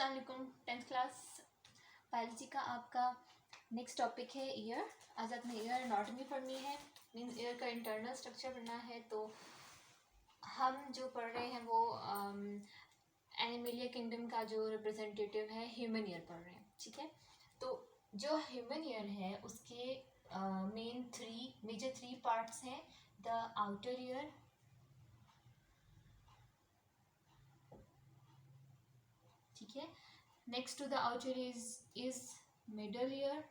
अस्सलाम वालेकुम। 10th class biology का आपका नेक्स्ट टॉपिक है ईयर। आज आपने ईयर एनाटॉमी पढ़नी है, मीन्स ईयर का इंटरनल स्ट्रक्चर पढ़ना है। तो हम जो पढ़ रहे हैं वो एनिमलिया किंगडम का जो रिप्रेजेंटेटिव है ह्यूमन ईयर पढ़ रहे हैं, ठीक है। तो जो ह्यूमन ईयर है उसके मेजर थ्री पार्ट्स हैं। द आउटर ईयर, ठीक है। Next to the outer is middle ear,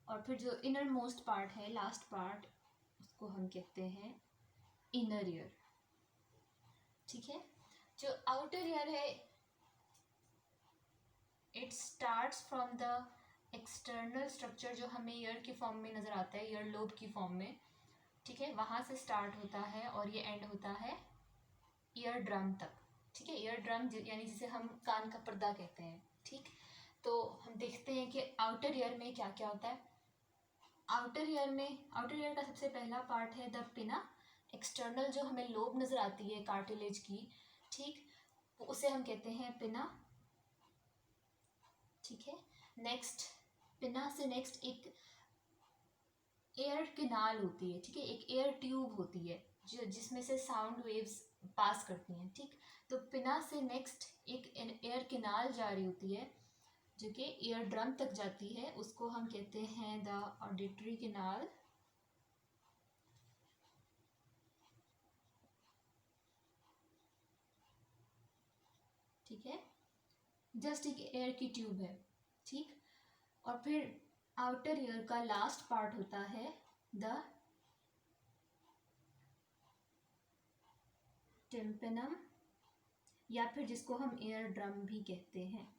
और फिर जो इनर मोस्ट पार्ट है, लास्ट पार्ट, उसको हम कहते हैं इनर ईयर, ठीक है। जो आउटर ईयर है it starts from the external structure, जो हमें ईयर की फॉर्म में नज़र आता है, ईयर लोब की फॉर्म में, ठीक है। वहाँ से स्टार्ट होता है और ये एंड होता है ईयर ड्रम तक, ठीक है। ईयर ड्रम यानी जिसे हम कान का पर्दा कहते हैं, ठीक। तो हम देखते हैं कि आउटर ईयर में क्या क्या होता है। आउटर ईयर का सबसे पहला पार्ट है द पिना, एक्सटर्नल जो हमें लोब नज़र आती है कार्टिलेज की, ठीक, उसे हम कहते हैं पिना, ठीक है। नेक्स्ट, पिना से नेक्स्ट एक एयर कैनाल होती है, ठीक है, एक एयर ट्यूब होती है जो जिसमें से साउंड वेव्स पास करती हैं, ठीक। तो पिना से नेक्स्ट एक एयर कैनाल जा रही होती है जो कि ईयर ड्रम तक जाती है, उसको हम कहते हैं द ऑडिटरी कैनाल, ठीक है। जस्ट एक एयर की ट्यूब है, ठीक। और फिर आउटर ईयर का लास्ट पार्ट होता है द टिम्पेनम, या फिर जिसको हम एयर ड्रम भी कहते हैं,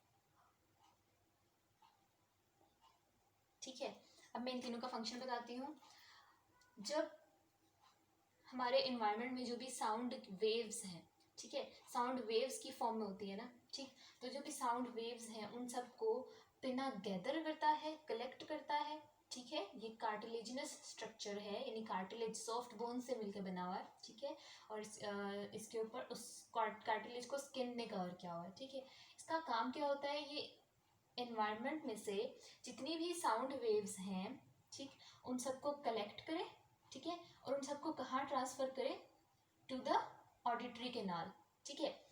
ठीक है। अब मैं इन तीनों का फंक्शन बताती हूँ। जब हमारे इन्वायरमेंट में जो भी साउंड वेव्स हैं, ठीक है, साउंड वेव्स की फॉर्म में होती है ना, ठीक। तो जो भी साउंड वेव्स हैं उन सबको पिना गैदर करता है, कलेक्ट करता है, ठीक है। ये कार्टिलेजिनस स्ट्रक्चर है, यानी कार्टिलेज सॉफ्ट बोन से मिलकर बना हुआ है, ठीक है। और इसके ऊपर उस कार्टिलेज को स्किन ने कवर किया हुआ है, ठीक है। इसका काम क्या होता है, ये एनवायरनमेंट में से जितनी भी साउंड वेव्स हैं, ठीक, उन सबको कलेक्ट करे, ठीक है, और उन सबको कहाँ ट्रांसफ़र करे, टू द ऑडिटरी कैनाल, ठीक है।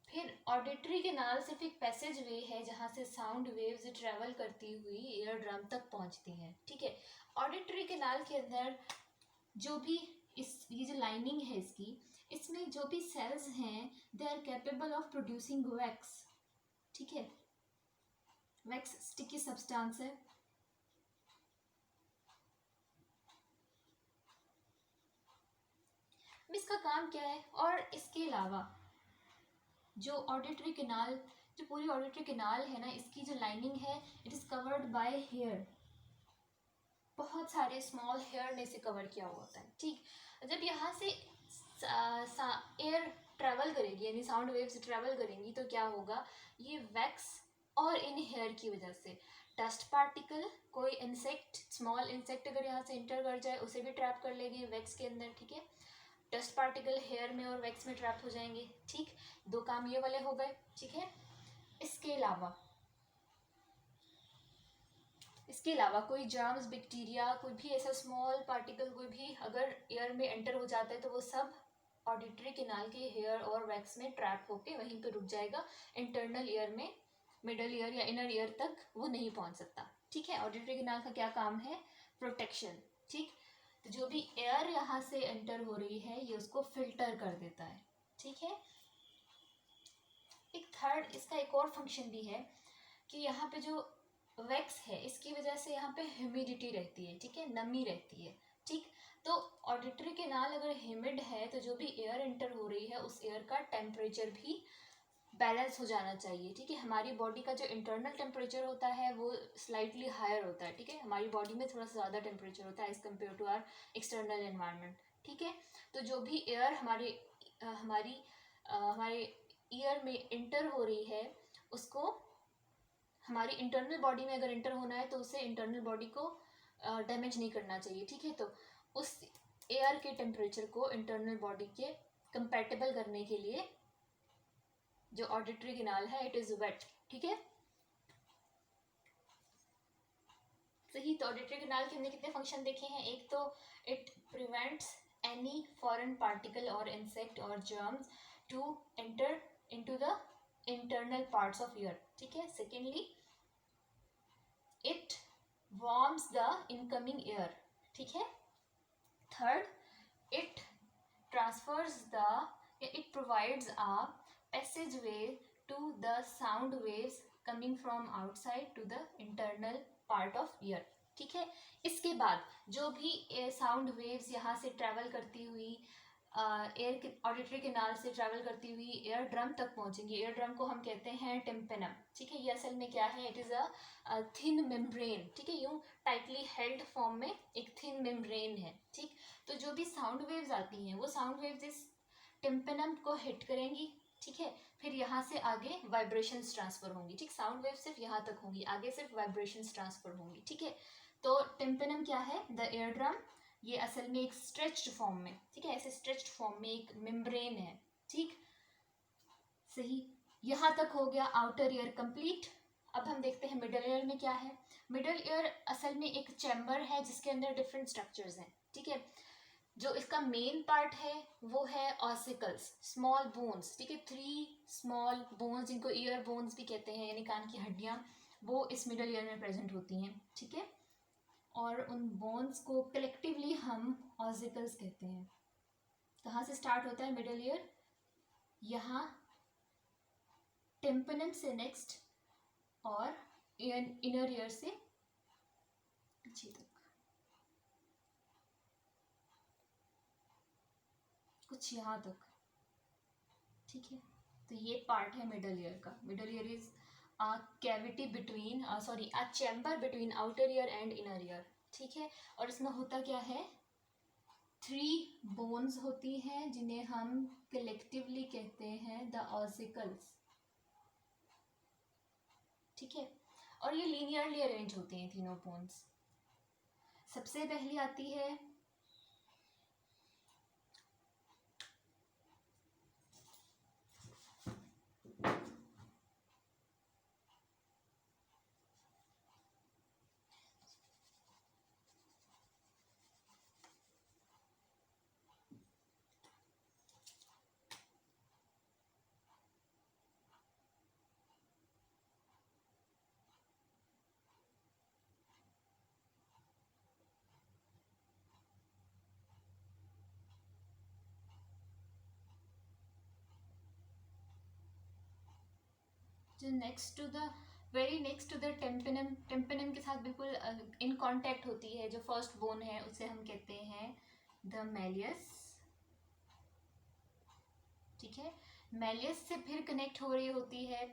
फिर ऑडिटरी कैनाल सिर्फ एक पैसेज वे है जहाँ से साउंड वेव्स ट्रेवल करती हुई ईयर ड्रम तक पहुँचती हैं, ठीक है। ऑडिटरी कैनाल के अंदर जो भी ये जो लाइनिंग है इसकी, इसमें जो भी सेल्स हैं they are capable of producing wax, ठीक है। वैक्स स्टिकी सब्सटेंस है, इसका काम क्या है। और इसके अलावा जो ऑडिटरी कैनाल, जो पूरी ऑडिटरी कैनाल है ना, इसकी जो लाइनिंग है it is covered by hair, बहुत सारे स्मॉल हेयर ने इसे कवर किया हुआ होता है, ठीक। जब यहाँ से एयर ट्रैवल करेगी, यानी साउंड वेव्स ट्रैवल करेंगी, तो क्या होगा, ये वैक्स और इन हेयर की वजह से डस्ट पार्टिकल, कोई इंसेक्ट, स्मॉल इंसेक्ट अगर यहाँ से इंटर कर जाए उसे भी ट्रैप कर लेगी वैक्स के अंदर, ठीक है। डस्ट पार्टिकल हेयर में और वैक्स में ट्रैप हो जाएंगे, ठीक। दो काम ये वाले हो गए, ठीक है। इसके अलावा कोई जर्म्स, बैक्टीरिया, कोई भी ऐसा स्मॉल पार्टिकल कोई भी अगर एयर में एंटर हो जाता है तो वो सब ऑडिटरी कैनाल के हेयर और वैक्स में ट्रैप होके वहीं पे रुक जाएगा। इंटरनल ईयर में, मिडल ईयर या इनर ईयर तक वो नहीं पहुंच सकता, ठीक है। ऑडिटरी कैनाल का क्या काम है, प्रोटेक्शन, ठीक। तो जो भी एयर यहाँ से एंटर हो रही है ये उसको फिल्टर कर देता है, ठीक है। इसका एक और फंक्शन भी है कि यहाँ पे जो वैक्स है इसकी वजह से यहाँ पे ह्यूमिडिटी रहती है, ठीक है, नमी रहती है, ठीक। तो ऑडिटरी कैनाल अगर ह्यूमिड है तो जो भी एयर एंटर हो रही है उस एयर का टेम्परेचर भी बैलेंस हो जाना चाहिए, ठीक है। हमारी बॉडी का जो इंटरनल टेम्परेचर होता है वो स्लाइटली हायर होता है, ठीक है। हमारी बॉडी में थोड़ा सा ज़्यादा टेम्परेचर होता है as compare to our external environment, ठीक है। तो जो भी एयर हमारे ईयर में इंटर हो रही है उसको हमारी इंटरनल बॉडी में अगर इंटर होना है तो उसे इंटरनल बॉडी को डैमेज नहीं करना चाहिए, ठीक है। तो उस एयर के टेम्परेचर को इंटरनल बॉडी के कंपैटिबल करने के लिए जो ऑडिटरी कैनाल है इट इज वेट, ठीक है सही। तो ऑडिटरी कैनाल के हमने कितने फंक्शन देखे हैं, एक तो it prevents any foreign particle और इंसेक्ट और germs to enter into the internal parts of ear, ठीक है। Secondly it warms the incoming air, ठीक है। Third it transfers the it provides a passageway to the sound waves coming from outside to the internal part of ear, ठीक है। इसके बाद जो भी साउंड वेव्स यहाँ से ट्रैवल करती हुई एयर ऑडिटरी कैनाल से ट्रैवल करती हुई एयर ड्रम तक पहुंचेंगी। एयर ड्रम को हम कहते हैं टिम्पेनम, ठीक है। ये असल में क्या है, it is a thin membrane, ठीक है। यूं टाइटली हेल्ड फॉर्म में एक थिन मेम्ब्रेन है, ठीक। तो जो भी साउंड वेव्स आती हैं वो साउंड वेव्स इस टिम्पेनम को हिट करेंगी, ठीक है। फिर यहाँ से आगे वाइब्रेशंस ट्रांसफर होंगी, ठीक। साउंड वेव सिर्फ यहाँ तक होंगी, आगे सिर्फ वाइब्रेशंस ट्रांसफर होंगी, ठीक है। तो टिम्पेनम क्या है, द एयर ड्रम, ये असल में एक स्ट्रेच्ड फॉर्म में, ठीक है, ऐसे स्ट्रेच्ड फॉर्म में एक मेम्ब्रेन है, ठीक सही। यहाँ तक हो गया आउटर ईयर कंप्लीट। अब हम देखते हैं मिडल ईयर में क्या है। मिडल ईयर असल में एक चैम्बर है जिसके अंदर डिफरेंट स्ट्रक्चर्स हैं, ठीक है। जो इसका मेन पार्ट है वो है ऑसिकल्स, स्मॉल बोन्स, ठीक है। 3 स्मॉल बोन्स जिनको ईयर बोन्स भी कहते हैं, यानी कान की हड्डियाँ, वो इस मिडल ईयर में प्रेजेंट होती हैं, ठीक है। और उन बोन्स को कलेक्टिवली हम ऑसिकल्स कहते हैं। कहाँ से स्टार्ट होता है मिडल ईयर, यहाँ टिम्पेनम से नेक्स्ट और इनर ईयर से पीछे तक, कुछ यहाँ तक, ठीक है। तो ये पार्ट है मिडल ईयर का। Middle ear is a cavity between a chamber between outer ear and inner ear, ठीक है। और इसमें होता क्या है, 3 बोन्स होती हैं जिन्हें हम कलेक्टिवली कहते हैं द ऑसिकल्स, ठीक है। और ये लीनियरली अरेंज होते हैं तीनों बोन्स। सबसे पहली आती है जो next to the very next to the tympanum, tympanum के साथ बिल्कुल इन कांटेक्ट होती है जो फर्स्ट बोन है, उसे हम कहते हैं द मैलियस, ठीक है। मैलियस से फिर कनेक्ट हो रही होती है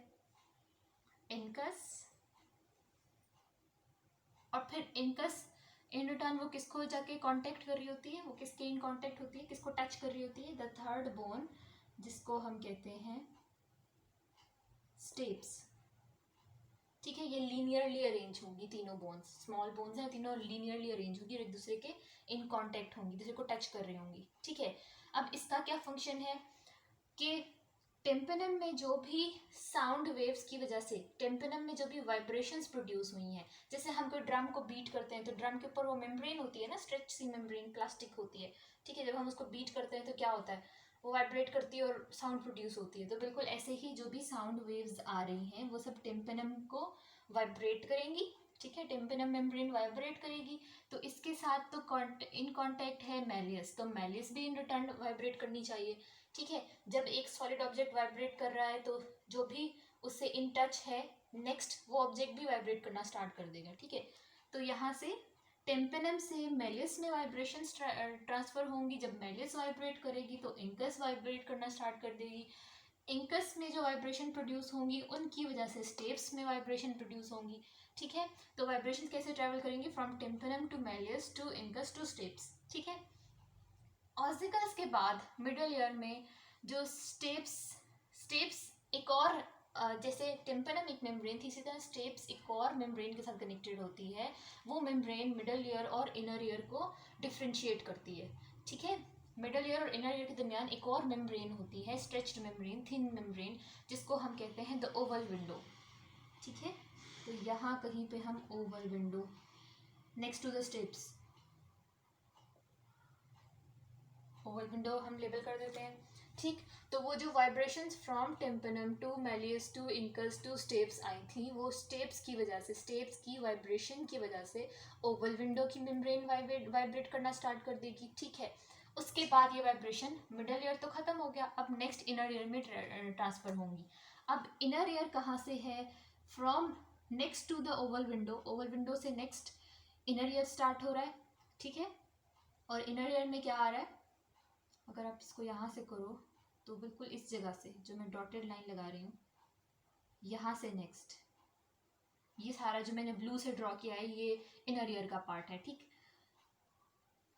इनकस, और फिर इनकस इन रिटर्न वो किसको जाके कांटेक्ट कर रही होती है, वो किसके इन कांटेक्ट होती है, किसको टच कर रही होती है, द थर्ड बोन जिसको हम कहते हैं स्टेप्स, ठीक है। ये लीनियरली अरेंज होंगी तीनों बोन्स, स्मॉल बोन्स हैं, तीनों लीनियरली अरेंज होंगी और एक दूसरे के इन कांटेक्ट होंगी, दूसरे को टच कर रही होंगी, ठीक है। अब इसका क्या फंक्शन है कि टेम्पेनम में जो भी साउंड वेव्स की वजह से टेम्पेनम में जो भी वाइब्रेशंस प्रोड्यूस हुई हैं, जैसे हम कोई ड्रम को बीट करते हैं तो ड्रम के ऊपर वो मेम्ब्रेन होती है ना, स्ट्रेच सी मेम्ब्रेन प्लास्टिक होती है, ठीक है। जब हम उसको बीट करते हैं तो क्या होता है, वो वाइब्रेट करती है और साउंड प्रोड्यूस होती है। तो बिल्कुल ऐसे ही जो भी साउंड वेव्स आ रही हैं वो सब टेम्पेनम को वाइब्रेट करेंगी, ठीक है। टेम्पेनम मेम्ब्रेन वाइब्रेट करेगी, तो इसके साथ तो इन कांटेक्ट है मैलियस, तो मैलियस भी इन रिटर्न वाइब्रेट करनी चाहिए, ठीक है। जब एक सॉलिड ऑब्जेक्ट वाइब्रेट कर रहा है तो जो भी उससे इन टच है नेक्स्ट वो ऑब्जेक्ट भी वाइब्रेट करना स्टार्ट कर देगा, ठीक है। तो यहाँ से टेम्पेनम से मैलियस में वाइब्रेशंस ट्रांसफर होंगी। जब मैलियस वाइब्रेट करेगी तो इंकस वाइब्रेट करना स्टार्ट कर देगी। इंकस में जो वाइब्रेशन प्रोड्यूस होंगी उनकी वजह से स्टेप्स में वाइब्रेशन प्रोड्यूस होंगी, ठीक है। तो वाइब्रेशन कैसे ट्रैवल करेंगी, from tympanum to malleus to incus to stapes, ठीक है। ऑसिकल्स के बाद मिडल ईयर में जो स्टेप्स एक और जैसे टेम्पेनम एक मेम्ब्रेन थी, इसी तरह स्टेप्स एक और मेम्ब्रेन के साथ कनेक्टेड होती है। वो मेम्ब्रेन मिडल ईयर और इनर ईयर को डिफ्रेंशिएट करती है, ठीक है। मिडल ईयर और इनर ईयर के दरमियान एक और मेम्ब्रेन होती है, स्ट्रेच्ड मेम्ब्रेन, थिन मेम्ब्रेन, जिसको हम कहते हैं द ओवल विंडो। ठीक है, तो यहाँ कहीं पे हम oval window next to the stapes, oval window हम लेबल कर देते हैं। ठीक, तो वो जो vibrations from tympanum to malleus to incus to stapes आई थी, वो स्टेप्स की वजह से, स्टेप्स की वाइब्रेशन की वजह से ओवल विंडो की मेम्ब्रेन वाइब्रेट करना स्टार्ट कर देगी। ठीक है, उसके बाद ये वाइब्रेशन मिडल ईयर तो खत्म हो गया, अब नेक्स्ट इनर ईयर में ट्रांसफर होंगी। अब इनर ईयर कहाँ से है, from next to the oval window, oval window से नेक्स्ट इनर ईयर स्टार्ट हो रहा है। ठीक है, और इनर ईयर में क्या आ रहा है, अगर आप इसको यहाँ से करो तो बिल्कुल इस जगह से जो मैं डॉटेड लाइन लगा रही हूँ, यहाँ से नेक्स्ट ये सारा जो मैंने ब्लू से ड्रॉ किया है ये इनर ईयर का पार्ट है। ठीक,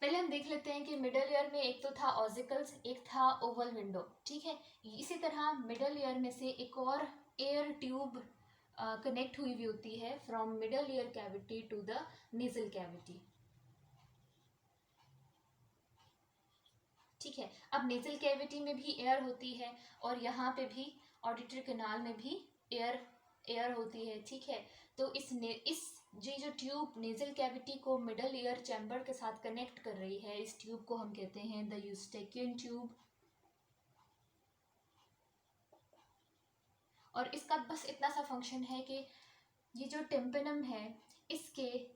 पहले हम देख लेते हैं कि मिडल ईयर में एक तो था ऑसिकल्स, एक था ओवल विंडो। ठीक है, इसी तरह मिडल ईयर में से एक और एयर ट्यूब कनेक्ट हुई होती है from middle ear cavity to the nasal cavity. ठीक है, अब नेजल कैविटी में भी एयर होती है और यहाँ पे भी ऑडिटरी कैनाल में भी एयर होती है। ठीक है, तो इस ये जो ट्यूब नेजल कैविटी को मिडल ईयर चैम्बर के साथ कनेक्ट कर रही है, इस ट्यूब को हम कहते हैं द यूस्टेकियन ट्यूब। और इसका बस इतना सा फंक्शन है कि ये जो टिम्पेनम है इसके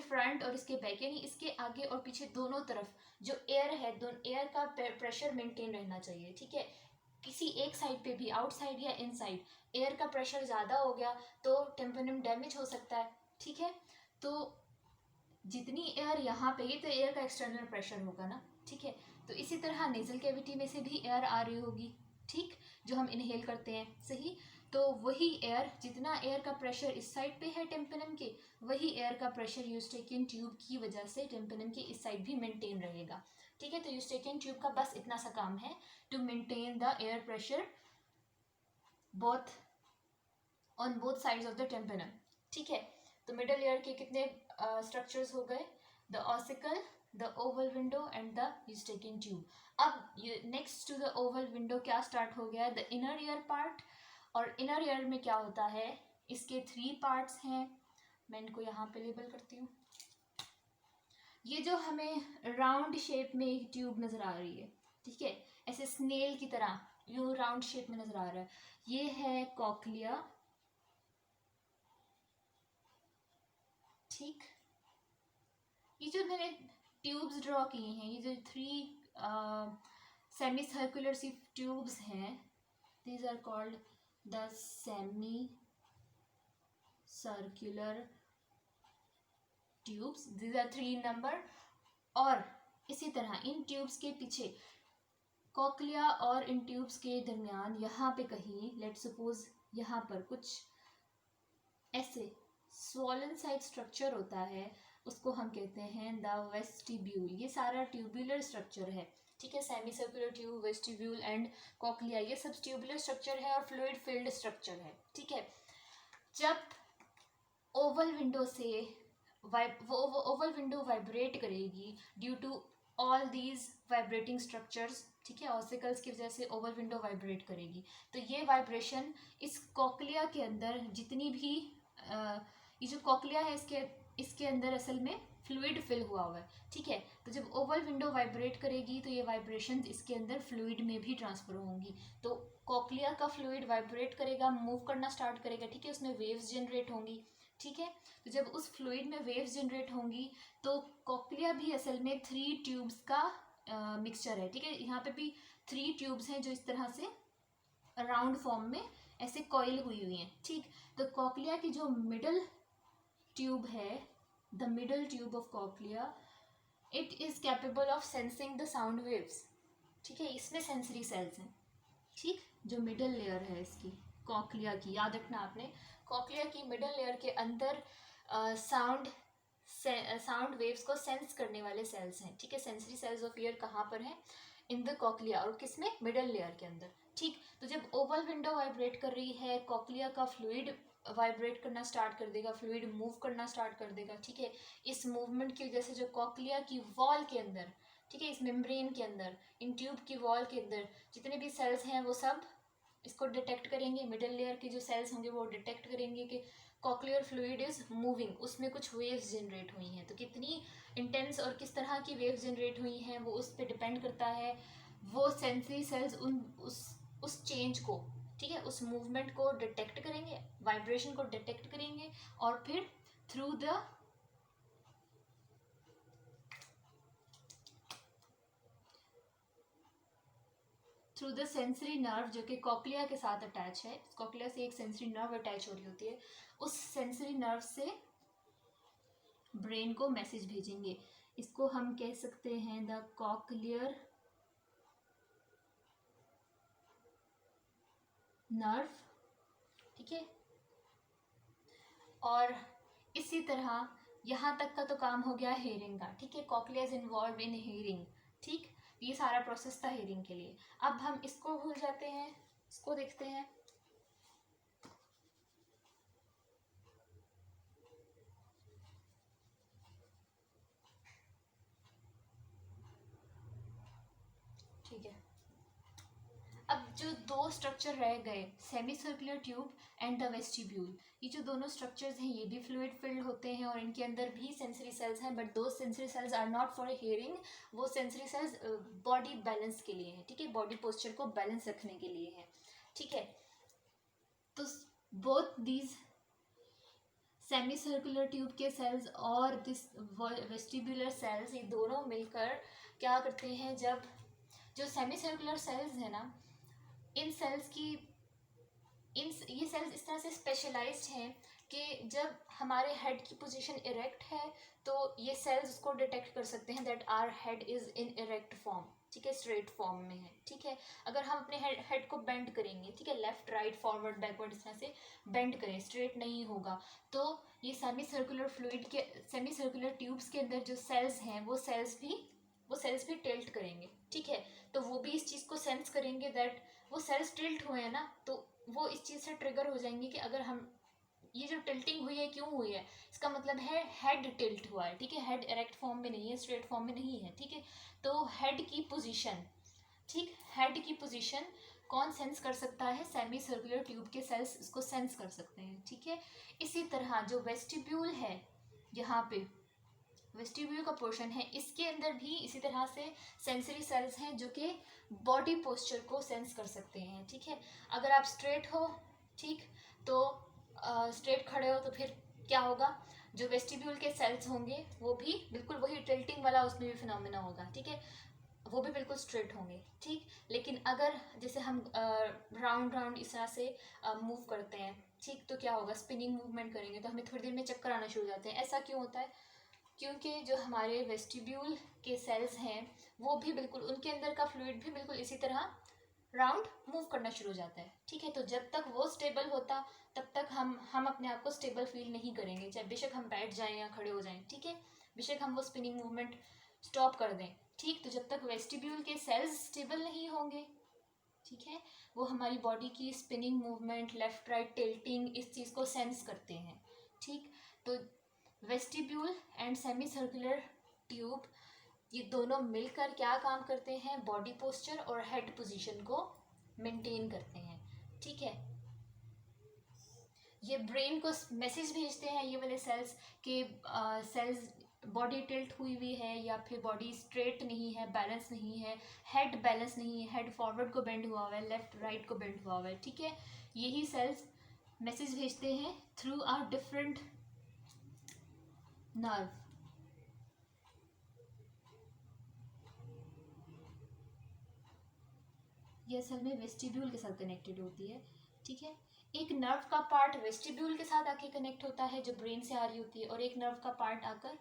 फ्रंट और इसके बैक, यानी इसके आगे और पीछे दोनों तरफ जो एयर है, दोनों एयर का प्रेशर मेंटेन रहना चाहिए। ठीक है, किसी एक साइड पे भी, आउटसाइड या इनसाइड, एयर का प्रेशर ज़्यादा हो गया तो टेम्पेनम डैमेज हो सकता है। ठीक है, तो जितनी एयर यहाँ पे, ये तो एयर का एक्सटर्नल प्रेशर होगा ना। ठीक है, तो इसी तरह नेजल कैविटी में से भी एयर आ रही होगी, ठीक, जो हम इनहेल करते हैं, सही। तो वही एयर, जितना एयर का प्रेशर इस साइड पे है टेम्पेनम के, वही एयर का प्रेशर यूस्टेकियन ट्यूब की वजह से टेम्पेनम के इस साइड भी मेंटेन रहेगा। ठीक है, तो यूस्टेकियन ट्यूब का बस इतना सा काम है, to maintain the air pressure both on both sides of the tympanum. ठीक है, तो मिडल ईयर के कितने स्ट्रक्चर्स हो गए, the ossicle, the oval window and the eustachian tube. अब next to the oval window क्या स्टार्ट हो गया, द इनर ईयर पार्ट। और इनर ईयर में क्या होता है, इसके 3 पार्ट्स हैं, मैं इनको यहाँ पे लेबल करती हूँ। ये जो हमें राउंड शेप में एक ट्यूब नजर आ रही है, ठीक है, ऐसे स्नेल की तरह यूं राउंड शेप में नजर आ रहा है, ये है कॉक्लिया। ठीक, ये जो मैंने ट्यूब्स ड्रॉ किए हैं, ये जो 3 सेमी सर्कुलर सी ट्यूब्स हैं, these are called the semi circular tubes, these are 3 number. और इसी तरह इन ट्यूब्स के पीछे कॉक्लिया और इन ट्यूब्स के दरमियान यहाँ पे कहीं, लेट सपोज यहाँ पर कुछ ऐसे स्वॉलन साइड स्ट्रक्चर होता है, उसको हम कहते हैं द वेस्टिब्यूल। ये सारा ट्यूबुलर स्ट्रक्चर है। ठीक है, semi circular tube, vestibule and cochlea, ये सब ट्यूबुलर स्ट्रक्चर है और फ्लूइड फिल्ड स्ट्रक्चर है। ठीक है, जब ओवल विंडो से ओवल विंडो वाइब्रेट करेगी due to all these vibrating structures, ठीक है, ऑसिकल्स की वजह से ओवल विंडो वाइब्रेट करेगी, तो ये वाइब्रेशन इस कॉक्लिया के अंदर जितनी भी ये जो कॉक्लिया है इसके अंदर असल में फ्लूइड फिल हुआ है। ठीक है, तो जब ओवल विंडो वाइब्रेट करेगी तो ये वाइब्रेशन इसके अंदर फ्लूइड में भी ट्रांसफर होंगी, तो कॉक्लिया का फ्लूइड वाइब्रेट करेगा, मूव करना स्टार्ट करेगा। ठीक है, उसमें वेव्स जनरेट होंगी। ठीक है, तो जब उस फ्लूइड में वेव्स जनरेट होंगी तो कॉक्लिया भी असल में 3 ट्यूब्स का मिक्सचर है। ठीक है, यहाँ पे भी 3 ट्यूब्स हैं जो इस तरह से राउंड फॉर्म में ऐसे कॉइल हुई हैं। ठीक, तो कॉक्लिया की जो मिडल ट्यूब है, the middle tube of cochlea, it is capable of sensing the sound waves. ठीक है, इसमें सेंसरी सेल्स हैं। ठीक, जो मिडल लेयर है इसकी कॉक्लिया की, याद रखना आपने, कॉक्लिया की मिडल लेयर के अंदर साउंड वेव्स को सेंस करने वाले सेल्स हैं। ठीक है, सेंसरी सेल्स ऑफ ईयर कहाँ पर हैं, इन द कॉक्लिया, और किसमें, मिडल लेयर के अंदर। ठीक, तो जब ओवल विंडो वाइब्रेट कर रही है, कॉक्लिया का फ्लूइड वाइब्रेट करना स्टार्ट कर देगा, फ्लूइड मूव करना स्टार्ट कर देगा, ठीक है। इस मूवमेंट की वजह से जो कॉक्लिया की वॉल के अंदर, ठीक है, इस मेम्ब्रेन के अंदर, इन ट्यूब की वॉल के अंदर जितने भी सेल्स हैं वो सब इसको डिटेक्ट करेंगे। मिडल लेयर के जो सेल्स होंगे वो डिटेक्ट करेंगे कि कॉक्लियर फ्लूइड इज मूविंग, उसमें कुछ वेव्स जनरेट हुई हैं। तो कितनी इंटेंस और किस तरह की वेव्स जनरेट हुई हैं वो उस पर डिपेंड करता है। वो सेंसरी सेल्स उस चेंज को, ठीक है, उस मूवमेंट को डिटेक्ट करेंगे, वाइब्रेशन को डिटेक्ट करेंगे, और फिर थ्रू द सेंसरी नर्व जो कि कॉक्लिया के साथ अटैच है, कॉक्लिया से एक सेंसरी नर्व अटैच हो रही होती है, उस सेंसरी नर्व से ब्रेन को मैसेज भेजेंगे। इसको हम कह सकते हैं द कॉक्लियर नर्व, ठीक है। और इसी तरह यहाँ तक का तो काम हो गया हेयरिंग का, ठीक है। Cochlea is involve in hearing, ठीक, ये सारा प्रोसेस था हेयरिंग के लिए। अब हम इसको भूल जाते हैं, इसको देखते हैं। ठीक है, अब जो दो स्ट्रक्चर रह गए, semi circular tube and the vestibule, ये जो दोनों स्ट्रक्चर्स हैं ये भी फ्लूइड फिल्ड होते हैं और इनके अंदर भी सेंसरी सेल्स हैं, but those sensory cells are not for hearing. वो सेंसरी सेल्स बॉडी बैलेंस के लिए हैं, ठीक है, बॉडी पोस्चर को बैलेंस रखने के लिए है, ठीक है। तो both these semi circular tube के सेल्स और दिस वेस्टिब्यूलर सेल्स, ये दोनों मिलकर क्या करते हैं, जब जो सेमी सर्कुलर सेल्स है ना, इन सेल्स की ये सेल्स इस तरह से स्पेशलाइज्ड हैं कि जब हमारे हेड की पोजीशन इरेक्ट है तो ये सेल्स उसको डिटेक्ट कर सकते हैं that our head is in erect form, ठीक है, स्ट्रेट फॉर्म में है, ठीक है। अगर हम अपने हेड को बेंड करेंगे, ठीक है, लेफ्ट राइट फॉरवर्ड बैकवर्ड इस तरह से बेंड करें, स्ट्रेट नहीं होगा, तो ये सेमी सर्कुलर फ्लूइड के, सेमी सर्कुलर ट्यूब्स के अंदर जो सेल्स हैं वो सेल्स भी टिल्ट करेंगे, ठीक है। तो वो भी इस चीज़ को सेंस करेंगे दैट वो सेल्स टिल्ट हुए हैं ना, तो वो इस चीज़ से ट्रिगर हो जाएंगे कि अगर हम, ये जो टिल्टिंग हुई है क्यों हुई है, इसका मतलब है हेड टिल्ट हुआ है, ठीक है, हेड इरेक्ट फॉर्म में नहीं है, स्ट्रेट फॉर्म में नहीं है, ठीक है। तो हेड की पोजीशन, ठीक, हेड की पोजीशन कौन सेंस कर सकता है, सेमी सर्कुलर ट्यूब के सेल्स इसको सेंस कर सकते हैं, ठीक है। इसी तरह जो वेस्टिब्यूल है, यहाँ पे वेस्टिब्यूल का पोर्शन है, इसके अंदर भी इसी तरह से सेंसरी सेल्स हैं जो कि बॉडी पोस्चर को सेंस कर सकते हैं, ठीक है। अगर आप स्ट्रेट हो, ठीक, तो स्ट्रेट खड़े हो तो फिर क्या होगा, जो वेस्टिब्यूल के सेल्स होंगे वो भी बिल्कुल वही टिल्टिंग वाला उसमें भी फिनोमेना होगा, ठीक है, वो भी बिल्कुल स्ट्रेट होंगे, ठीक। लेकिन अगर जैसे हम राउंड राउंड इस तरह से मूव करते हैं, ठीक, तो क्या होगा, स्पिनिंग मूवमेंट करेंगे तो हमें थोड़ी देर में चक्कर आना शुरू हो जाते हैं। ऐसा क्यों होता है, क्योंकि जो हमारे वेस्टिब्यूल के सेल्स हैं वो भी बिल्कुल, उनके अंदर का फ्लूइड भी बिल्कुल इसी तरह राउंड मूव करना शुरू हो जाता है, ठीक है। तो जब तक वो स्टेबल होता तब तक हम अपने आप को स्टेबल फील नहीं करेंगे, चाहे बेशक हम बैठ जाएं या खड़े हो जाएं, ठीक है, बेशक हम वो स्पिनिंग मूवमेंट स्टॉप कर दें, ठीक। तो जब तक वेस्टिब्यूल के सेल्स स्टेबल नहीं होंगे, ठीक है, वो हमारी बॉडी की spinning movement, left right tilting, इस चीज़ को सेंस करते हैं, ठीक। तो vestibule and semi circular tube ये दोनों मिलकर क्या काम करते हैं, बॉडी पोस्चर और हेड पोजीशन को मेंटेन करते हैं, ठीक है। ये ब्रेन को मैसेज भेजते हैं ये वाले सेल्स के सेल्स बॉडी टिल्ट हुई हुई है या फिर बॉडी स्ट्रेट नहीं है, बैलेंस नहीं है, हेड बैलेंस नहीं है, हेड फॉरवर्ड को बेंड हुआ हुआ है, लेफ्ट राइट को बेंड हुआ हुआ है, ठीक है। यही सेल्स मैसेज भेजते हैं थ्रू आर डिफरेंट नर्व। ये असल में वेस्टिब्यूल के साथ कनेक्टेड होती है, ठीक है। एक नर्व का पार्ट वेस्टिब्यूल के साथ आके कनेक्ट होता है जो ब्रेन से आ रही होती है, और एक नर्व का पार्ट आकर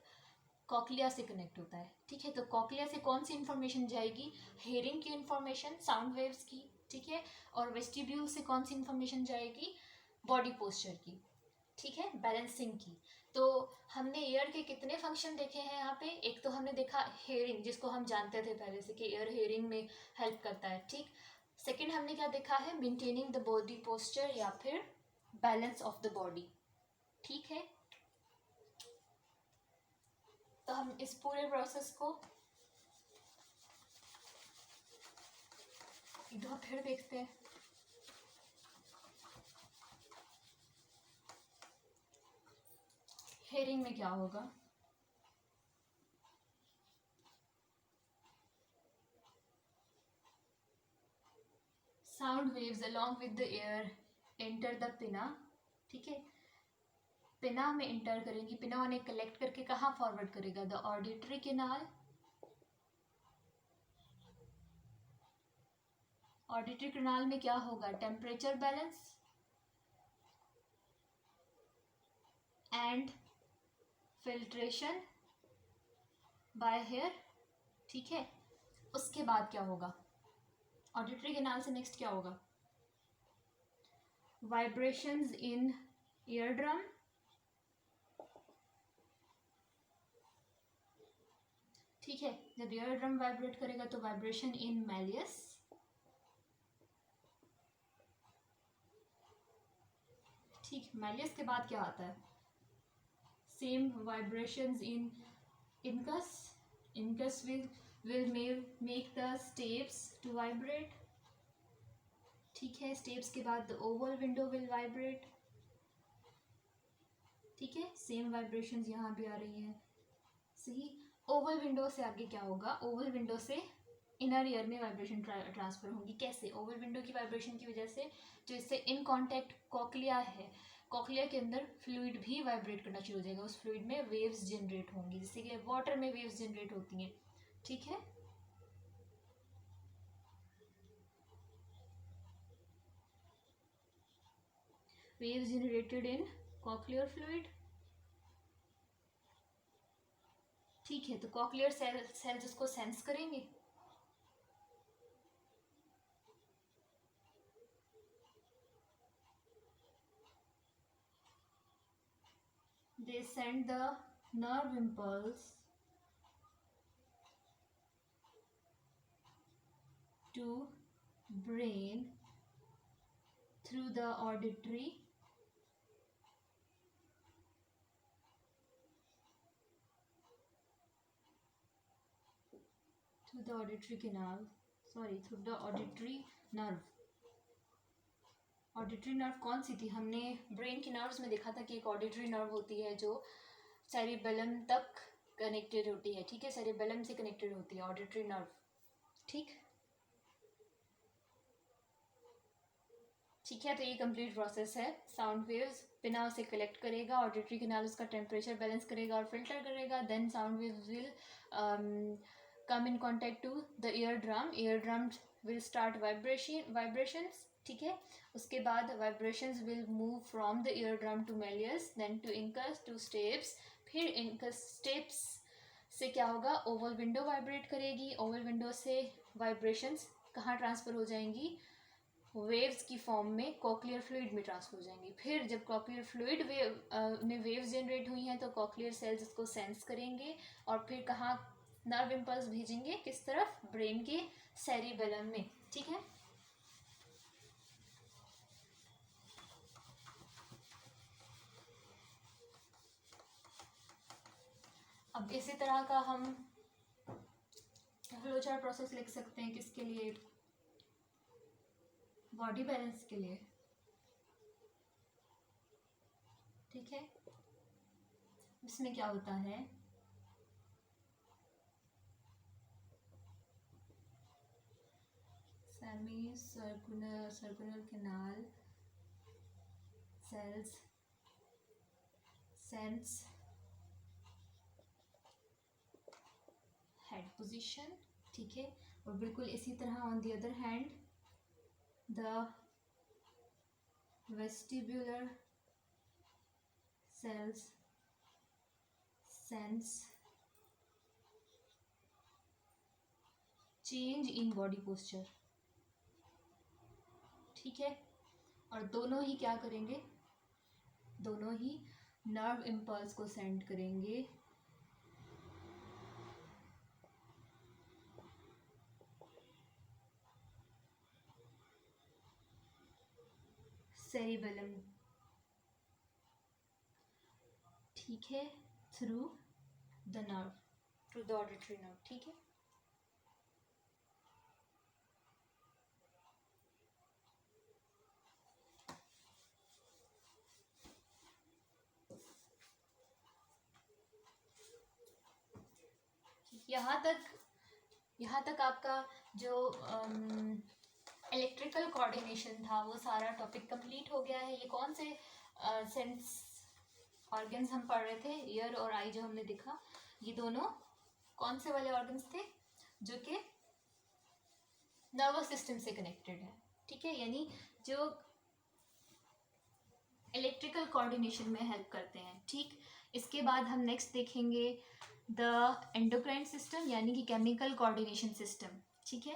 कॉक्लिया से कनेक्ट होता है, ठीक है। तो कॉक्लिया से कौन सी इन्फॉर्मेशन जाएगी, हेयरिंग की इन्फॉर्मेशन, साउंड वेव्स की, ठीक है। और वेस्टिब्यूल से कौन सी इन्फॉर्मेशन जाएगी, बॉडी पोस्चर की, ठीक है, बैलेंसिंग की। तो हमने ईयर के कितने फंक्शन देखे हैं यहाँ पे, एक तो हमने देखा हेयरिंग जिसको हम जानते थे पहले से कि ईयर हेयरिंग में हेल्प करता है, ठीक। सेकंड हमने क्या देखा है, मेंटेनिंग द बॉडी पोस्चर या फिर बैलेंस ऑफ द बॉडी। ठीक है, तो हम इस पूरे प्रोसेस को एक दफा फिर देखते हैं। हेयरिंग में क्या होगा, sound waves along with the air enter the पिना। ठीक है, पिना में इंटर करेंगी, पिना उन्हें कलेक्ट करके कहाँ फॉरवर्ड करेगा, the auditory canal. Auditory canal में क्या होगा, temperature balance and filtration by hair. ठीक है, उसके बाद क्या होगा, ऑडिटरी कैनाल से नेक्स्ट क्या होगा, वाइब्रेशंस इन ईयर ड्रम। ठीक है, जब ईयर ड्रम वाइब्रेट करेगा तो वाइब्रेशन इन मैलियस। ठीक, मैलियस के बाद क्या आता है, same vibrations in incus. Incus will make the stapes to vibrate। ठीक है, स्टेप्स के बाद the oval window will vibrate। ठीक है, सेम वाइब्रेशंस यहाँ भी आ रही हैं। सही, ओवल विंडो से आगे क्या होगा, ओवल विंडो से इनर ईयर में वाइब्रेशन ट्रांसफर होंगी। कैसे, ओवल विंडो की वाइब्रेशन की वजह से जो इससे इन कॉन्टैक्ट कॉक्लिया है, कॉक्लिया के अंदर फ्लूइड भी वाइब्रेट करना शुरू हो जाएगा, उस फ्लूइड में वेव्स जनरेट होंगी, जैसे कि वाटर में वेव्स जनरेट होती हैं। ठीक है, waves generated in cochlear fluid। ठीक है, तो कॉक्लियर सेल्स उसको सेंस करेंगे। They send the nerve impulse to brain through the auditory canal, sorry, through the auditory nerve। Auditory nerve कौन सी थी, हमने ब्रेन के नर्व्स में देखा था कि एक ऑडिटरी नर्व होती है जो सेरिबेलम तक कनेक्टेड होती है। ठीक है, सेरिबेलम से कनेक्टेड होती है ऑडिटरी नर्व। ठीक है, तो ये कंप्लीट प्रोसेस है। साउंड वेव्स पिना उसे कलेक्ट करेगा, ऑडिटरी कैनाल उसका टेम्परेचर बैलेंस करेगा और फिल्टर करेगा, then sound waves will come in contact to the eardrum will start vibrations. ठीक है, उसके बाद vibrations will move from the eardrum to malleus, then to incus, to stapes. फिर incus stapes से क्या होगा, oval window vibrate करेगी, oval window से वाइब्रेशंस कहाँ ट्रांसफ़र हो जाएंगी, वेव्स की फॉर्म में कॉक्लियर फ्लूइड में ट्रांसफर हो जाएंगी। फिर जब कॉक्लियर फ्लूइड में वेव्स जनरेट हुई हैं तो कॉक्लियर सेल्स इसको सेंस करेंगे और फिर कहाँ नर्व इम्पल्स भेजेंगे, किस तरफ, ब्रेन के सेरिबेलम में। ठीक है, अब इसी तरह का हम फ्लोचार्ट प्रोसेस लिख सकते हैं, किसके लिए, बॉडी बैलेंस के लिए। ठीक है, इसमें क्या होता है, semi circular canal cells sense head position. ठीक है, और बिल्कुल इसी तरह on the other hand the vestibular cells sense change in body posture. ठीक है, और दोनों ही क्या करेंगे, दोनों ही नर्व इम्पल्स को सेंड करेंगे सेरिबेलम ठीक है, through the nerve, through the auditory nerve, ठीक है। यहाँ तक आपका जो इलेक्ट्रिकल कोऑर्डिनेशन था वो सारा टॉपिक कंप्लीट हो गया है। ये कौन से सेंस ऑर्गन्स हम पढ़ रहे थे, ईयर और आई जो हमने देखा, ये दोनों कौन से वाले ऑर्गन्स थे, जो कि नर्वस सिस्टम से कनेक्टेड है, ठीक है, यानी जो इलेक्ट्रिकल कोऑर्डिनेशन में हेल्प करते हैं, ठीक। इसके बाद हम नेक्स्ट देखेंगे द एंडोक्राइन सिस्टम, यानी कि केमिकल कोऑर्डिनेशन सिस्टम, ठीक है।